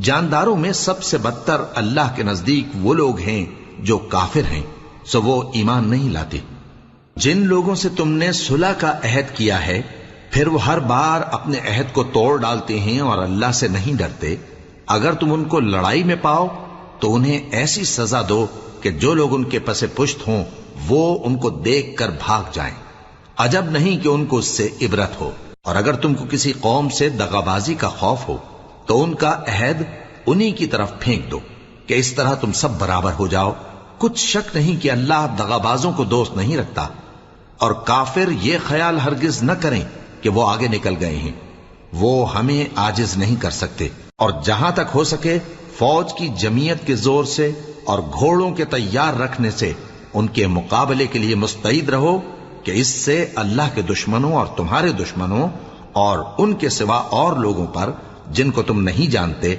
جانداروں میں سب سے بدتر اللہ کے نزدیک وہ لوگ ہیں جو کافر ہیں، سو وہ ایمان نہیں لاتے۔ جن لوگوں سے تم نے صلح کا عہد کیا ہے پھر وہ ہر بار اپنے عہد کو توڑ ڈالتے ہیں اور اللہ سے نہیں ڈرتے، اگر تم ان کو لڑائی میں پاؤ تو انہیں ایسی سزا دو کہ جو لوگ ان کے پس پشت ہوں وہ ان کو دیکھ کر بھاگ جائیں، عجب نہیں کہ ان کو اس سے عبرت ہو۔ اور اگر تم کو کسی قوم سے دغابازی کا خوف ہو تو ان کا عہد انہی کی طرف پھینک دو کہ اس طرح تم سب برابر ہو جاؤ۔ کچھ شک نہیں کہ اللہ دغابازوں کو دوست نہیں رکھتا، اور کافر یہ خیال ہرگز نہ کریں کہ وہ آگے نکل گئے ہیں، وہ ہمیں عاجز نہیں کر سکتے۔ اور جہاں تک ہو سکے فوج کی جمعیت کے زور سے اور گھوڑوں کے تیار رکھنے سے ان کے مقابلے کے لیے مستعد رہو کہ اس سے اللہ کے دشمنوں اور تمہارے دشمنوں اور ان کے سوا اور لوگوں پر جن کو تم نہیں جانتے